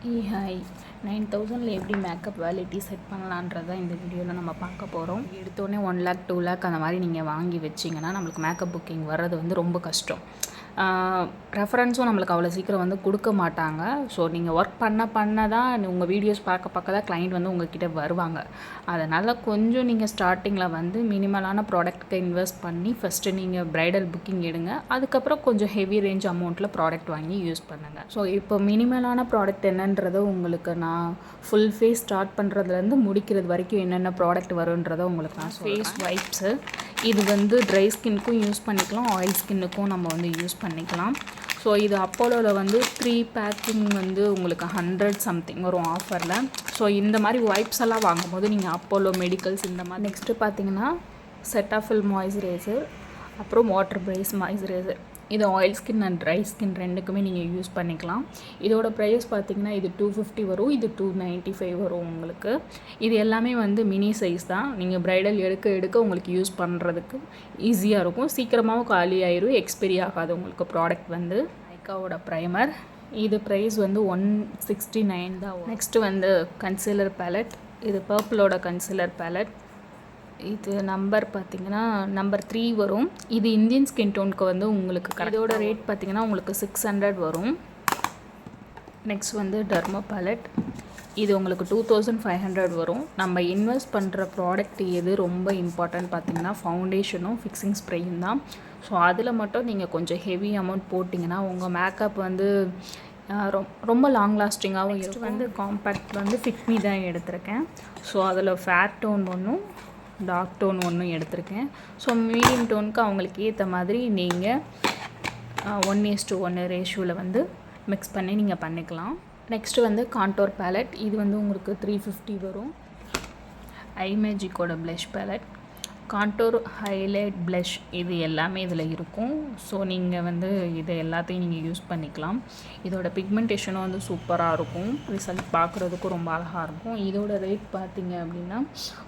Hi 9000 எப்படி makeup validity set பண்ணலான்றதை இந்த வீடியோவில் நம்ம பார்க்க போகிறோம். எடுத்தோடனே 1 lakh 2 lakh அந்த மாதிரி நீங்கள் வாங்கி வச்சிங்கன்னா நம்மளுக்கு மேக்கப் புக்கிங் வர்றது வந்து ரொம்ப கஷ்டம். ரெஃபரன்ஸும் நம்மளுக்கு அவ்வளோ சீக்கிரம் வந்து கொடுக்க மாட்டாங்க. ஸோ நீங்கள் ஒர்க் பண்ண தான் உங்கள் வீடியோஸ் பார்க்க தான் கிளைண்ட் வந்து உங்கள்கிட்ட வருவாங்க. அதனால் கொஞ்சம் நீங்கள் ஸ்டார்டிங்கில் வந்து மினிமலான ப்ராடக்ட்க்கு இன்வெஸ்ட் பண்ணி ஃபஸ்ட்டு நீங்கள் ப்ரைடல் புக்கிங் எடுங்க. அதுக்கப்புறம் கொஞ்சம் ஹெவி ரேஞ்ச் அமௌண்ட்டில் ப்ராடக்ட் வாங்கி யூஸ் பண்ணுங்கள். ஸோ இப்போ மினிமலான ப்ராடக்ட் என்னன்றதை உங்களுக்கு நான் ஃபுல் ஃபேஸ் ஸ்டார்ட் பண்ணுறதுலேருந்து முடிக்கிறது வரைக்கும் என்னென்ன ப்ராடக்ட் வருன்றதை உங்களுக்கு நான் ஃபேஸ் வைப்ஸு இது வந்து ட்ரை ஸ்கின்னுக்கும் யூஸ் பண்ணிக்கலாம், ஆயில் ஸ்கின்னுக்கும் நம்ம வந்து யூஸ் பண்ணிக்கலாம். ஸோ இது அப்போலோவில் வந்து 3 பேக்கிங் வந்து உங்களுக்கு 100 சம்திங் வரும் ஆஃபரில். ஸோ இந்த மாதிரி வைப்ஸ் எல்லாம் வாங்கும்போது நீங்கள் அப்போலோ மெடிக்கல்ஸ் இந்த மாதிரி. நெக்ஸ்ட்டு பார்த்தீங்கன்னா செட்டாஃபில் மாய்ஸ்சரைசர், அப்புறம் வாட்டர் பேஸ் மாய்ஸ்சரைசர். இது oil skin and dry skin ரெண்டுக்குமே நீங்கள் யூஸ் பண்ணிக்கலாம். இதோட ப்ரைஸ் பார்த்திங்கன்னா இது 250 வரும், இது 295 வரும் உங்களுக்கு. இது எல்லாமே வந்து மினி சைஸ் தான். நீங்கள் ப்ரைடல் எடுக்க உங்களுக்கு யூஸ் பண்ணுறதுக்கு ஈஸியாக இருக்கும். சீக்கிரமாகவும் காலி ஆயிரும், எக்ஸ்பைரி ஆகாது உங்களுக்கு ப்ராடக்ட் வந்து. நைக்காவோட ப்ரைமர், இது ப்ரைஸ் வந்து 169 தான். நெக்ஸ்ட்டு வந்து கன்சீலர் பேலட், இது பர்பிளோட கன்சீலர் பேலட். இது நம்பர் பார்த்திங்கன்னா நம்பர் 3 வரும். இது இந்தியன் ஸ்கின் டோனுக்கு வந்து உங்களுக்கு இதோட ரேட் பார்த்திங்கன்னா உங்களுக்கு 600 வரும். நெக்ஸ்ட் வந்து டெர்மா பேலட், இது உங்களுக்கு 2500 வரும். நம்ம இன்வெஸ்ட் பண்ணுற ப்ராடக்ட் எது ரொம்ப இம்பார்ட்டன்ட் பார்த்திங்கன்னா ஃபவுண்டேஷனும் ஃபிக்ஸிங் ஸ்ப்ரேயும் தான். ஸோ அதில் மட்டும் நீங்கள் கொஞ்சம் ஹெவி அமௌண்ட் போட்டிங்கன்னா உங்கள் மேக்கப் வந்து ரொம்ப லாங் லாஸ்டிங்காகவும் இருக்கும். வந்து காம்பேக்ட் வந்து ஃபிட்மி தான் எடுத்திருக்கேன். ஸோ அதில் ஃபேர் டோன் ஒன்றும் டார்க் டோன் ஒன்றும் எடுத்திருக்கேன். ஸோ மீடியம் டோனுக்கு அவங்களுக்கு ஏற்ற மாதிரி நீங்கள் 1:1 ரேஷியோவில் வந்து மிக்ஸ் பண்ணி நீங்கள் பண்ணிக்கலாம். நெக்ஸ்ட்டு வந்து கான்டோர் பேலட், இது வந்து உங்களுக்கு 350 வரும். ஐமேஜிக்கோட blush palette, contour highlight blush இது எல்லாமே இதில் இருக்கும். ஸோ நீங்கள் வந்து இதை எல்லாத்தையும் நீங்கள் யூஸ் பண்ணிக்கலாம். இதோட பிக்மெண்டேஷனும் வந்து சூப்பராக இருக்கும், ரிசல்ட் பார்க்குறதுக்கும் ரொம்ப அழகாக இருக்கும். இதோட ரேட் பார்த்தீங்க அப்படின்னா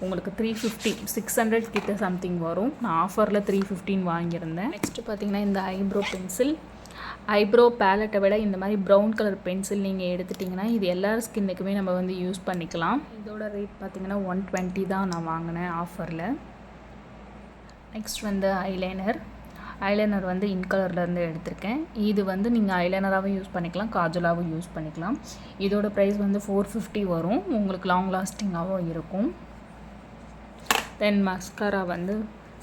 உங்களுக்கு 350 600 கிட்ட சம்திங் வரும். நான் ஆஃபரில் 315 வாங்கியிருந்தேன். நெக்ஸ்ட்டு பார்த்தீங்கன்னா இந்த ஐப்ரோ பென்சில், ஐப்ரோ பேலட்டை விட இந்த மாதிரி ப்ரௌன் கலர் பென்சில் நீங்கள் எடுத்துட்டிங்கன்னா இது எல்லா ஸ்கின்னுக்குமே நம்ம வந்து யூஸ் பண்ணிக்கலாம். இதோட ரேட் பார்த்திங்கன்னா 120 தான் நான் வாங்கினேன் ஆஃபரில். நெக்ஸ்ட் வந்து ஐலைனர் வந்து இன்கலர்லேருந்து எடுத்திருக்கேன். இது வந்து நீங்கள் ஐலைனராகவும் யூஸ் பண்ணிக்கலாம், காஜலாகவும் யூஸ் பண்ணிக்கலாம். இதோட ப்ரைஸ் வந்து 450 வரும், உங்களுக்கு லாங் லாஸ்டிங்காகவும் இருக்கும். தென் மஸ்காரா வந்து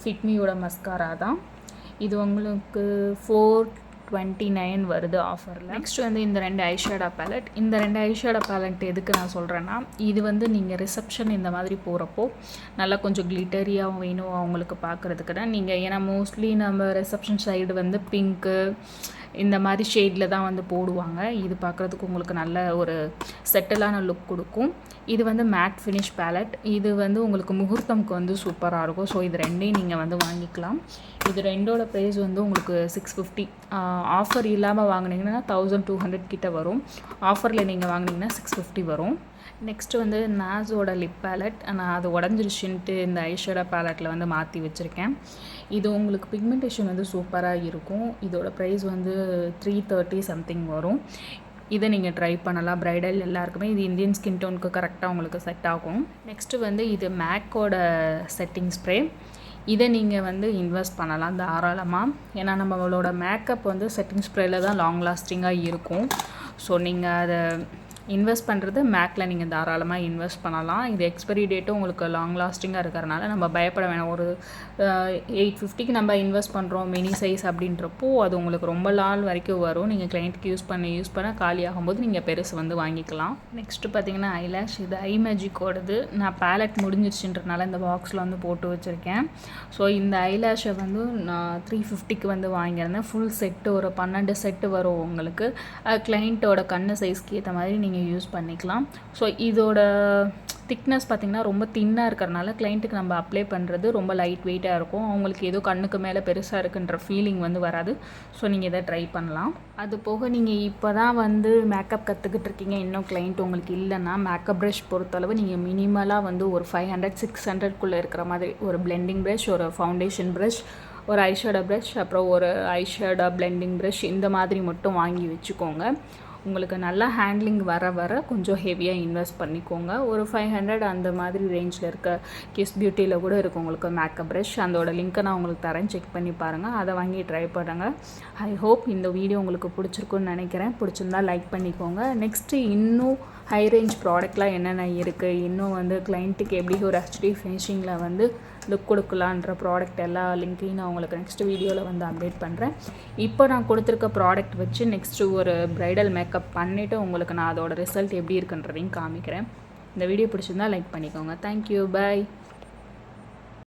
ஃபிட்மியோட மஸ்காரா தான். இது உங்களுக்கு 429 வருது ஆஃபரில். நெக்ஸ்ட் வந்து இந்த 2 ஐஷேடோ பேலட். இந்த 2 ஐஷேடோ பேலட் எதுக்கு நான் சொல்கிறேன்னா, இது வந்து நீங்கள் ரிசப்ஷன் இந்த மாதிரி போகிறப்போ நல்லா கொஞ்சம் கிளிட்டரியாகவும் வேணும் அவங்களுக்கு பார்க்குறதுக்கு தான் நீங்கள். ஏன்னா மோஸ்ட்லி நம்ம ரிசப்ஷன் சைடு வந்து பிங்க்கு இந்த மாதிரி ஷேடில் தான் வந்து போடுவாங்க. இது பார்க்குறதுக்கு உங்களுக்கு நல்ல ஒரு செட்டிலான லுக் கொடுக்கும். இது வந்து மேட் ஃபினிஷ் பேலட், இது வந்து உங்களுக்கு முகூர்த்தம்க்கு வந்து சூப்பராக இருக்கும். ஸோ இது ரெண்டையும் நீங்கள் வந்து வாங்கிக்கலாம். இது ரெண்டோட ப்ரைஸ் வந்து உங்களுக்கு 650. ஆஃபர் இல்லாமல் வாங்கினீங்கன்னா 1200 கிட்ட வரும். ஆஃபரில் நீங்கள் வாங்கினீங்கன்னா 650 வரும். நெக்ஸ்ட்டு வந்து நாஸோட லிப் பேலட், நான் அது உடஞ்சிருச்சுன்ட்டு இந்த ஐஷேடோ பேலட்டில் வந்து மாற்றி வச்சுருக்கேன். இது உங்களுக்கு பிக்மெண்டேஷன் வந்து சூப்பராக இருக்கும். இதோட ப்ரைஸ் வந்து 330 சம்திங் வரும். இதை நீங்கள் ட்ரை பண்ணலாம். ப்ரைடல் எல்லாருக்குமே இது இந்தியன் ஸ்கின் டோனுக்கு கரெக்டாக உங்களுக்கு செட் ஆகும். நெக்ஸ்ட்டு வந்து இது மேக்கோட செட்டிங் ஸ்ப்ரே, இதை நீங்கள் வந்து இன்வெஸ்ட் பண்ணலாம் தாராளமாக. ஏன்னா நம்மளோட மேக்கப் வந்து செட்டிங் ஸ்ப்ரேயில் தான் லாங் லாஸ்டிங்காக இருக்கும். ஸோ நீங்கள் அதை இன்வெஸ்ட் பண்ணுறது மேக்கில் நீங்கள் தாராளமாக இன்வெஸ்ட் பண்ணலாம். இது எக்ஸ்பைரி டேட்டும் உங்களுக்கு லாங் லாஸ்டிங்காக இருக்கிறனால நம்ம பயப்பட வேணாம். ஒரு 850க்கு நம்ம இன்வெஸ்ட் பண்ணுறோம் மினி சைஸ் அப்படின்றப்போ அது உங்களுக்கு ரொம்ப நாள் வரைக்கும் வரும். நீங்கள் கிளைண்ட்டுக்கு யூஸ் பண்ண காலி ஆகும்போது நீங்கள் பெருசு வந்து வாங்கிக்கலாம். நெக்ஸ்ட்டு பார்த்தீங்கன்னா ஐலாஷ், இது ஐமேஜிக்கோடது. நான் பேலட் முடிஞ்சிருச்சுன்றனால இந்த பாக்ஸில் வந்து போட்டு வச்சுருக்கேன். ஸோ இந்த ஐலாஷை வந்து நான் 350க்கு வந்து வாங்கியிருந்தேன். ஃபுல் செட்டு ஒரு 12 செட்டு வரும் உங்களுக்கு. கிளைண்ட்டோட கண்ணு சைஸ்க்கு ஏற்ற மாதிரி நீங்கள் யூஸ் பண்ணிக்கலாம். ஸோ இதோட திக்னஸ் பார்த்திங்கன்னா ரொம்ப தின்னாக இருக்கிறனால கிளைண்ட்டுக்கு நம்ம அப்ளை பண்ணுறது ரொம்ப லைட் வெயிட்டாக இருக்கும். அவங்களுக்கு ஏதோ கண்ணுக்கு மேலே பெருசாக இருக்குன்ற ஃபீலிங் வந்து வராது. ஸோ நீங்கள் இதை ட்ரை பண்ணலாம். அது போக நீங்கள் இப்போ தான் வந்து மேக்கப் கற்றுக்கிட்டு இருக்கீங்க, இன்னும் கிளைண்ட் உங்களுக்கு இல்லைன்னா மேக்கப் ப்ரஷ் பொறுத்தளவு நீங்கள் மினிமலாக வந்து ஒரு 500 600க்குள்ளே இருக்கிற மாதிரி ஒரு பிளெண்டிங் ப்ரஷ், ஒரு ஃபவுண்டேஷன் ப்ரஷ், ஒரு ஐஷேடோ ப்ரஷ், அப்புறம் ஒரு ஐஷேடோ பிளெண்டிங் ப்ரஷ் இந்த மாதிரி மட்டும் வாங்கி வச்சுக்கோங்க. உங்களுக்கு நல்லா ஹேண்ட்லிங் வர கொஞ்சம் ஹெவியாக இன்வெஸ்ட் பண்ணிக்கோங்க. ஒரு 500 அந்த மாதிரி ரேஞ்சில் இருக்க கிஸ் பியூட்டியில் கூட இருக்குது உங்களுக்கு மேக்கப் ப்ரஷ். அதோட லிங்க்கை நான் உங்களுக்கு தரேன், செக் பண்ணி பாருங்கள். அதை வாங்கி ட்ரை பண்ணுங்கள். ஐ ஹோப் இந்த வீடியோ உங்களுக்கு பிடிச்சிருக்குன்னு நினைக்கிறேன். பிடிச்சிருந்தா லைக் பண்ணிக்கோங்க. நெக்ஸ்ட்டு இன்னும் ஹை ரேஞ்ச் ப்ராடக்ட்லாம் என்னென்ன இருக்குது, இன்னும் வந்து கிளைண்ட்டுக்கு எப்படி ஒரு ஹெச்டி ஃபினிஷிங்கில் வந்து லுக் கொடுக்கலான்ற ப்ராடக்ட் எல்லா லிங்க்கையும் நான் உங்களுக்கு நெக்ஸ்ட் வீடியோவில் வந்து அப்டேட் பண்ணுறேன். இப்போ நான் கொடுத்துருக்க ப்ராடக்ட் வச்சு நெக்ஸ்ட்டு ஒரு ப்ரைடல் மேக்கப் பண்ணிவிட்டு உங்களுக்கு நான் அதோட ரிசல்ட் எப்படி இருக்குன்றதையும் காமிக்கிறேன். இந்த வீடியோ பிடிச்சிருந்தா லைக் பண்ணிக்கோங்க. Thank you, by.